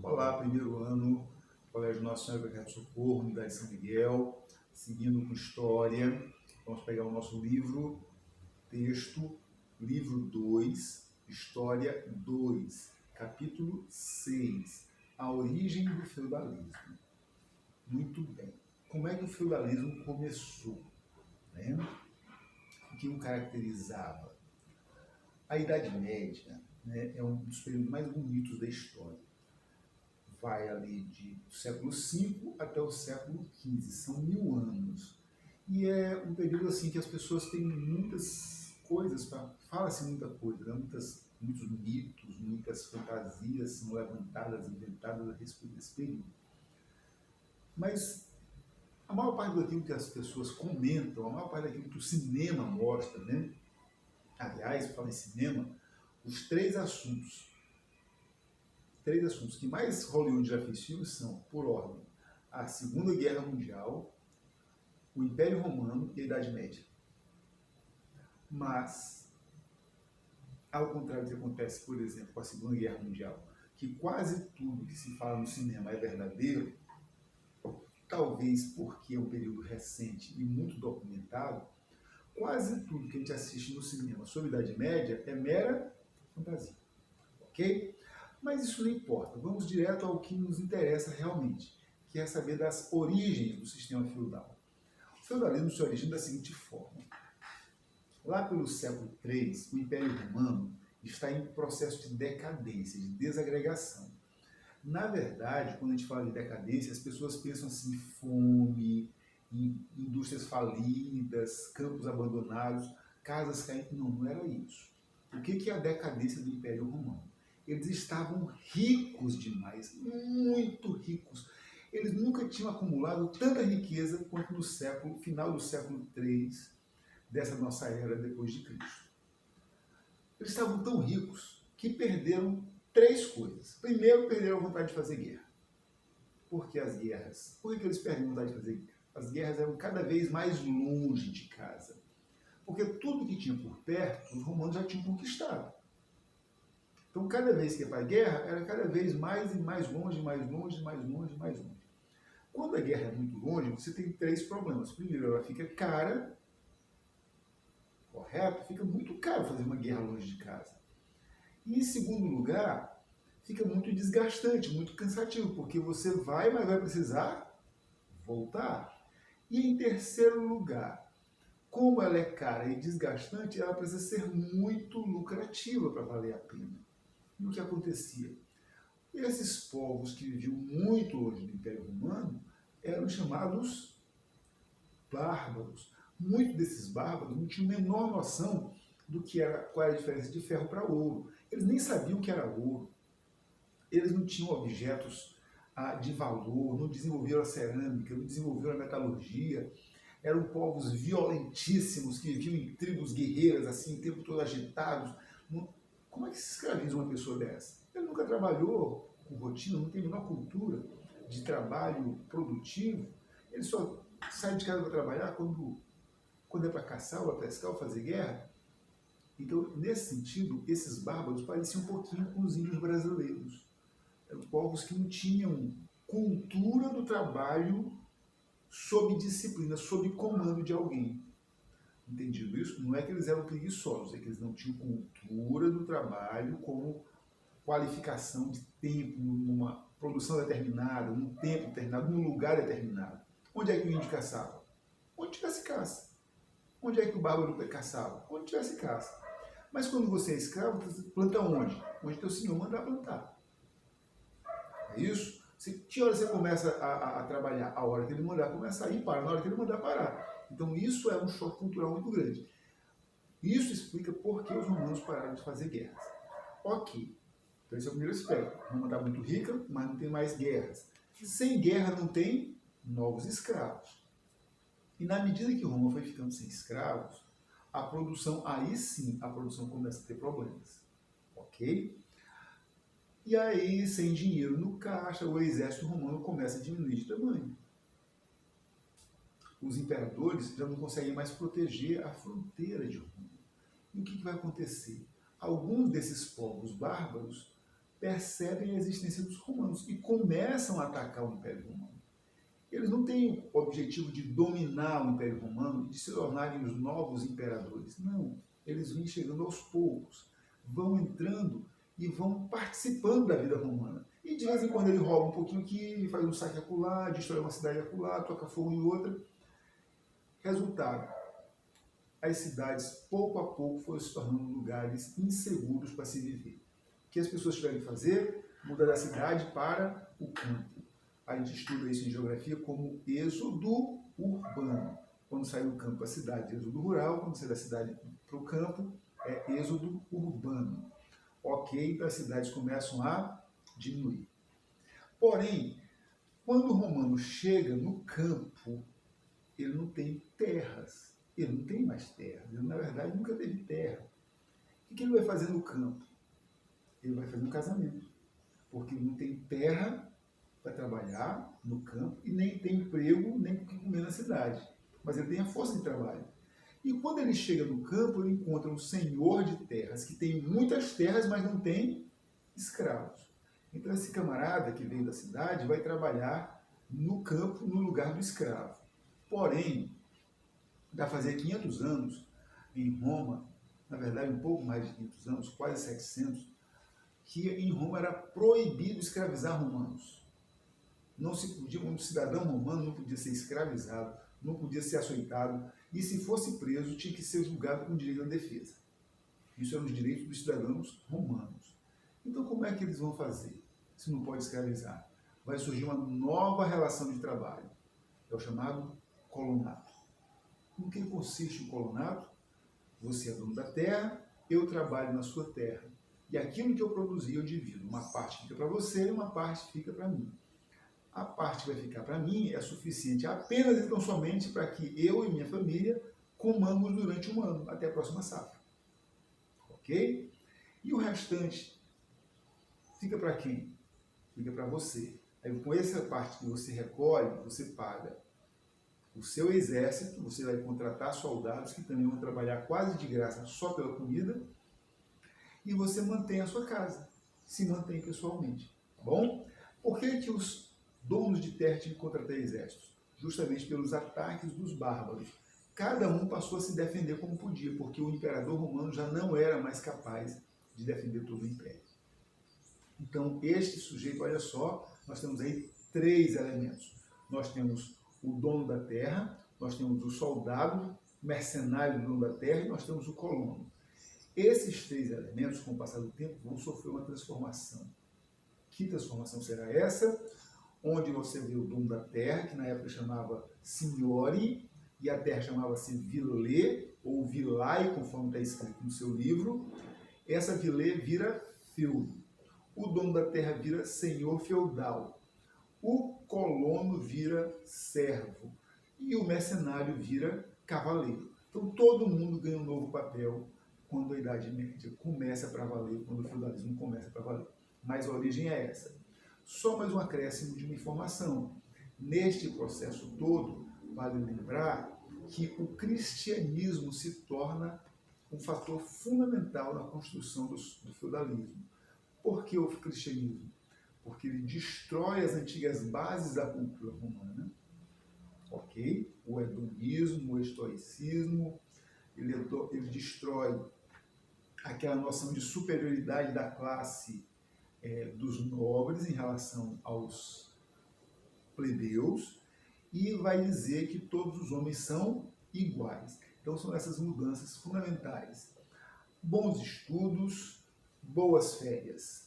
Olá, primeiro ano, Colégio Nossa Senhora do Perpétuo Socorro, Unidade São Miguel, seguindo com História. Vamos pegar o nosso livro, texto, livro 2, História 2, capítulo 6, a origem do feudalismo. Muito bem. Como é que o feudalismo começou? Né? O que o caracterizava? A Idade Média, né, é um dos períodos mais bonitos da história. Vai ali do século V até o século XV, são 1000 anos. E é um período assim que as pessoas têm muitas coisas, fala-se muita coisa, né? Muitos mitos, muitas fantasias são levantadas, inventadas a respeito desse período. Mas a maior parte daquilo que as pessoas comentam, a maior parte daquilo que o cinema mostra, né? Aliás, fala em cinema, os três assuntos que mais Hollywood já fez filmes são, por ordem, a Segunda Guerra Mundial, o Império Romano e a Idade Média. Mas, ao contrário do que acontece, por exemplo, com a Segunda Guerra Mundial, que quase tudo que se fala no cinema é verdadeiro, talvez porque é um período recente e muito documentado, quase tudo que a gente assiste no cinema sobre a Idade Média é mera fantasia. Ok? Mas isso não importa, vamos direto ao que nos interessa realmente, que é saber das origens do sistema feudal. O feudalismo se origina da seguinte forma. Lá pelo século III, o Império Romano está em processo de decadência, de desagregação. Na verdade, quando a gente fala de decadência, as pessoas pensam assim, fome, em indústrias falidas, campos abandonados, casas caindo. Não, não era isso. O que é a decadência do Império Romano? Eles estavam ricos demais, muito ricos. Eles nunca tinham acumulado tanta riqueza quanto no final do século III, dessa nossa era depois de Cristo. Eles estavam tão ricos que perderam três coisas. Primeiro, perderam a vontade de fazer guerra. Por que as guerras? Por que eles perderam a vontade de fazer guerra? As guerras eram cada vez mais longe de casa. Porque tudo que tinha por perto, os romanos já tinham conquistado. Então, cada vez que ia para a guerra, era cada vez mais e mais longe, mais longe, mais longe, mais longe. Quando a guerra é muito longe, você tem três problemas. Primeiro, ela fica cara, correto? Fica muito caro fazer uma guerra longe de casa. E, em segundo lugar, fica muito desgastante, muito cansativo, porque você vai, mas vai precisar voltar. E, em terceiro lugar, como ela é cara e desgastante, ela precisa ser muito lucrativa para valer a pena. E o que acontecia? Esses povos que viviam muito longe do Império Romano eram chamados bárbaros. Muitos desses bárbaros não tinham a menor noção do que era, qual era a diferença de ferro para ouro. Eles nem sabiam o que era ouro. Eles não tinham objetos de valor, não desenvolveram a cerâmica, não desenvolveram a metalurgia. Eram povos violentíssimos que viviam em tribos guerreiras, assim, o tempo todo agitados. Como é que se escraviza uma pessoa dessa? Ele nunca trabalhou com rotina, não tem a menor cultura de trabalho produtivo. Ele só sai de casa para trabalhar quando é para caçar, ou para pescar, ou fazer guerra. Então, nesse sentido, esses bárbaros pareciam um pouquinho com os índios brasileiros. Eram povos que não tinham cultura do trabalho sob disciplina, sob comando de alguém. Entendido isso? Não é que eles eram preguiçosos, é que eles não tinham cultura do trabalho como qualificação de tempo, numa produção determinada, num tempo determinado, num lugar determinado. Onde é que o índio caçava? Onde tivesse caça. Onde é que o bárbaro caçava? Onde tivesse caça. Mas quando você é escravo, você planta onde? Onde teu senhor manda plantar. É isso? Que hora você começa a trabalhar? A hora que ele mandar começar e para, na hora que ele mandar parar. Então isso é um choque cultural muito grande. Isso explica por que os romanos pararam de fazer guerras. Ok, então esse é o primeiro aspecto. Roma está muito rica, mas não tem mais guerras. Sem guerra não tem novos escravos. E na medida que Roma foi ficando sem escravos, a produção, aí sim, a produção começa a ter problemas. Ok? E aí, sem dinheiro no caixa, o exército romano começa a diminuir de tamanho. Os imperadores já não conseguem mais proteger a fronteira de Roma. E o que vai acontecer? Alguns desses povos bárbaros percebem a existência dos romanos e começam a atacar o Império Romano. Eles não têm o objetivo de dominar o Império Romano, de se tornarem os novos imperadores. Não, eles vêm chegando aos poucos, vão entrando e vão participando da vida romana. E de vez em quando ele rouba um pouquinho aqui, faz um saque acolá, destrói uma cidade acolá, toca fogo em outra. Resultado, as cidades, pouco a pouco, foram se tornando lugares inseguros para se viver. O que as pessoas tiveram que fazer? Mudar da cidade para o campo. A gente estuda isso em geografia como êxodo urbano. Quando sai do campo para a cidade, êxodo rural. Quando sai da cidade para o campo, é êxodo urbano. Ok, então as cidades começam a diminuir. Porém, quando o romano chega no campo, ele não tem terras. Ele não tem mais terras. Ele, na verdade, nunca teve terra. O que ele vai fazer no campo? Ele vai fazer um casamento. Porque ele não tem terra para trabalhar no campo e nem tem emprego, nem o que comer na cidade. Mas ele tem a força de trabalho. E quando ele chega no campo, ele encontra um senhor de terras, que tem muitas terras, mas não tem escravos. Então esse camarada que veio da cidade vai trabalhar no campo, no lugar do escravo. Porém, já fazia 500 anos, em Roma, na verdade um pouco mais de 500 anos, quase 700, que em Roma era proibido escravizar romanos. Não se podia, um cidadão romano não podia ser escravizado, não podia ser açoitado, e se fosse preso, tinha que ser julgado com direito à defesa. Isso eram os direitos dos cidadãos romanos. Então, como é que eles vão fazer se não pode escravizar? Vai surgir uma nova relação de trabalho. É o chamado colonato. No que consiste o colonato? Você é dono da terra, eu trabalho na sua terra. E aquilo que eu produzi, eu divido. Uma parte fica para você e uma parte fica para mim. A parte que vai ficar para mim é suficiente apenas e tão somente para que eu e minha família comamos durante um ano, até a próxima safra. Ok? E o restante fica para quem? Fica para você. Aí, com essa parte que você recolhe, você paga o seu exército, você vai contratar soldados que também vão trabalhar quase de graça só pela comida, e você mantém a sua casa, se mantém pessoalmente. Tá bom? Por que os donos de terra tinham que contratar exércitos? Justamente pelos ataques dos bárbaros. Cada um passou a se defender como podia, porque o imperador romano já não era mais capaz de defender todo o império. Então, este sujeito, olha só, nós temos aí 3 elementos. Nós temos o dono da terra, nós temos o soldado mercenário do dono da terra e nós temos o colono. Esses 3 elementos, com o passar do tempo, vão sofrer uma transformação. Que transformação será essa? Onde você vê o dono da terra, que na época chamava signori, e a terra chamava-se vile, ou vilae, conforme está escrito no seu livro. Essa vile vira feudo. O dono da terra vira senhor feudal. O colono vira servo. E o mercenário vira cavaleiro. Então todo mundo ganha um novo papel quando a Idade Média começa para valer, quando o feudalismo começa para valer. Mas a origem é essa. Só mais um acréscimo de uma informação. Neste processo todo, vale lembrar que o cristianismo se torna um fator fundamental na construção do feudalismo. Por que o cristianismo? Porque ele destrói as antigas bases da cultura romana, ok? O hedonismo, o estoicismo, ele destrói aquela noção de superioridade da classe dos nobres em relação aos plebeus e vai dizer que todos os homens são iguais. Então são essas mudanças fundamentais. Bons estudos, boas férias.